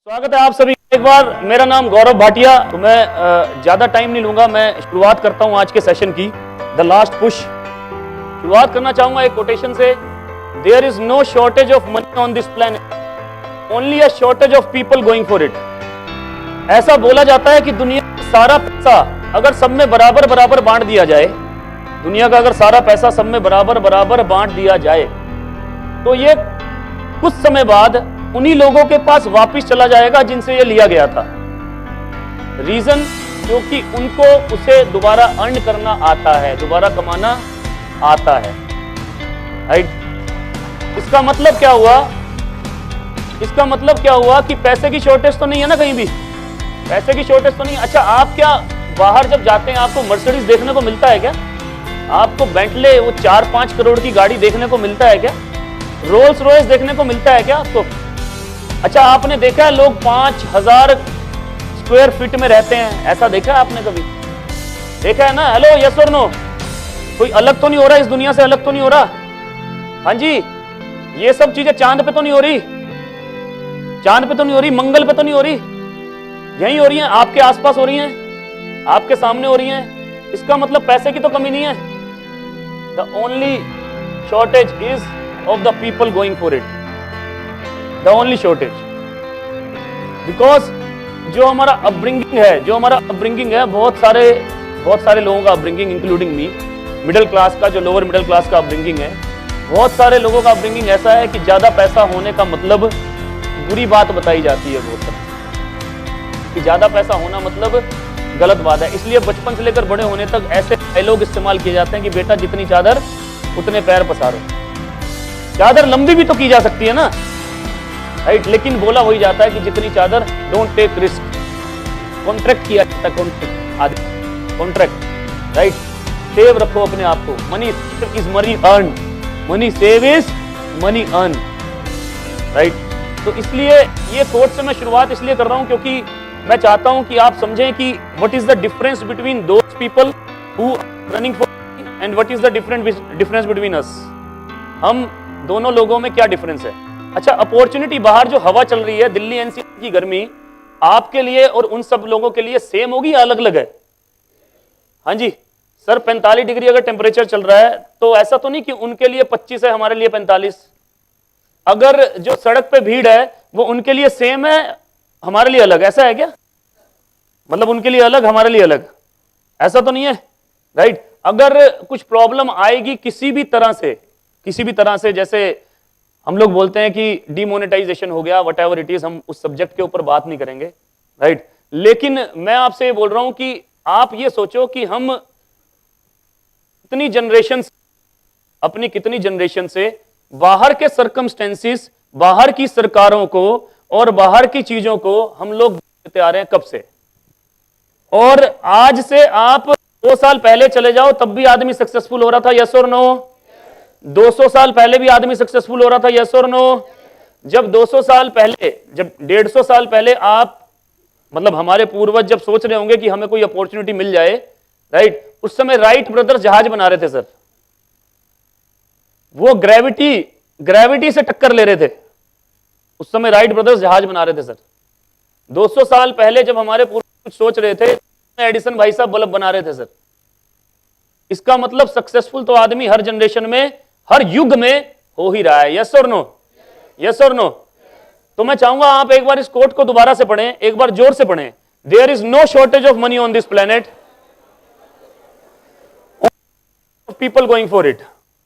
स्वागत है आप सभी का एक बार। मेरा नाम गौरव भाटिया। तो मैं ज्यादा टाइम नहीं लूंगा, मैं शुरुआत करता हूं आज के सेशन की, द लास्ट पुश। शुरुआत करना चाहूंगा एक कोटेशन से। There is no shortage of money on this planet, only a shortage of people going for it. ऐसा बोला जाता है कि दुनिया का सारा पैसा अगर सब में बराबर बराबर बांट दिया जाए, दुनिया का अगर सारा पैसा सब में बराबर बराबर बांट दिया जाए, तो ये कुछ समय बाद उन्हीं लोगों के पास वापस चला जाएगा जिनसे ये लिया गया था। रीजन, क्योंकि उनको उसे दोबारा अर्न करना आता है, दोबारा कमाना आता है। राइट? इसका मतलब क्या हुआ? इसका मतलब क्या हुआ कि पैसे की शॉर्टेज तो नहीं है ना, कहीं भी पैसे की शॉर्टेज तो नहीं। अच्छा, आप क्या बाहर जब जाते हैं आपको मर्सिडीज देखने को मिलता है क्या? आपको बेंटले वो 4-5 करोड़ की गाड़ी देखने को मिलता है क्या? रोल्स रॉयस देखने को मिलता है क्या आपको? अच्छा, आपने देखा है लोग 5000 स्क्वायर फीट में रहते हैं, ऐसा देखा है आपने कभी? देखा है ना? हेलो, यस और नो? कोई अलग तो नहीं हो रहा इस दुनिया से? अलग तो नहीं हो रहा? हाँ जी, ये सब चीजें चांद पे तो नहीं हो रही, चांद पे तो नहीं हो रही, मंगल पे तो नहीं हो रही, यही हो रही हैं, आपके आसपास हो रही हैं, आपके सामने हो रही हैं। इसका मतलब पैसे की तो कमी नहीं है। The only shortage is of the people going for it, the only shortage. Because जो हमारा अपब्रिंगिंग है, बहुत सारे लोगों का upbringing, including me, middle class का, जो लोअर मिडिल क्लास का अपब्रिंगिंग है, बहुत सारे लोगों का अपब्रिंगिंग ऐसा है कि ज्यादा पैसा होने का मतलब बुरी बात बताई जाती है। बहुत सारा कि ज्यादा पैसा होना मतलब गलत बात है। इसलिए बचपन से लेकर बड़े होने तक ऐसे डायलॉग इस्तेमाल किए जाते हैं कि बेटा जितनी चादर उतने पैर पसारो। चादर लंबी भी तो की जा सकती है ना, राइट? लेकिन बोला वही जाता है कि जितनी चादर, डोंट टेक रिस्क। कॉन्ट्रैक्ट किया जाता है, कॉन्ट्रैक्ट, राइट? सेव रखो अपने आप को। Money is money earn, money save is money earn, right? तो इसलिए ये कोट से मैं शुरुआत इसलिए कर रहा हूं क्योंकि मैं चाहता हूं कि आप समझें कि what is the difference between those people who running for and what is the difference between us. हम दोनों लोगों में क्या डिफरेंस है? अच्छा, अपॉर्चुनिटी बाहर जो हवा चल रही है, दिल्ली एनसीआर की गर्मी, आपके लिए और उन सब लोगों के लिए सेम होगी या अलग अलग है? हाँ जी सर, 45 डिग्री अगर टेम्परेचर चल रहा है तो ऐसा तो नहीं कि उनके लिए 25 है, हमारे लिए 45। अगर जो सड़क पे भीड़ है वो उनके लिए सेम है, हमारे लिए अलग, ऐसा है क्या? मतलब उनके लिए अलग, हमारे लिए अलग, ऐसा तो नहीं है, राइट? अगर कुछ प्रॉब्लम आएगी किसी भी तरह से, जैसे हम लोग बोलते हैं कि डिमोनेटाइजेशन हो गया, वट एवर इट इज, हम उस सब्जेक्ट के ऊपर बात नहीं करेंगे, राइट? लेकिन मैं आपसे ये बोल रहा हूं कि आप ये सोचो कि हम कितनी जनरेशन से बाहर के सर्कमस्टेंसेस, बाहर की सरकारों को और बाहर की चीजों को हम लोग देखते आ रहे हैं, कब से? और आज से आप 2 साल पहले चले जाओ तब भी आदमी सक्सेसफुल हो रहा था, यस और नो? 200 साल पहले भी आदमी सक्सेसफुल हो रहा था, यस और नो? जब 200 साल पहले, जब 150 साल पहले आप, मतलब हमारे पूर्वज जब सोच रहे होंगे कि हमें कोई अपॉर्चुनिटी मिल जाए, राइट? उस समय राइट ब्रदर्स जहाज बना रहे थे सर। वो ग्रेविटी से टक्कर ले रहे थे, उस समय राइट ब्रदर्स जहाज बना रहे थे सर। 200 साल पहले जब हमारे पूर्वज सोच रहे थे, एडिसन भाई साहब बल्ब बना रहे थे सर। इसका मतलब सक्सेसफुल तो आदमी हर जनरेशन में, हर युग में हो ही रहा है, यस और नो? यस और नो? तो मैं चाहूंगा आप एक बार इस कोट को दोबारा से पढ़ें, एक बार जोर से पढ़ें। There is no shortage of money on this planet, people going for it.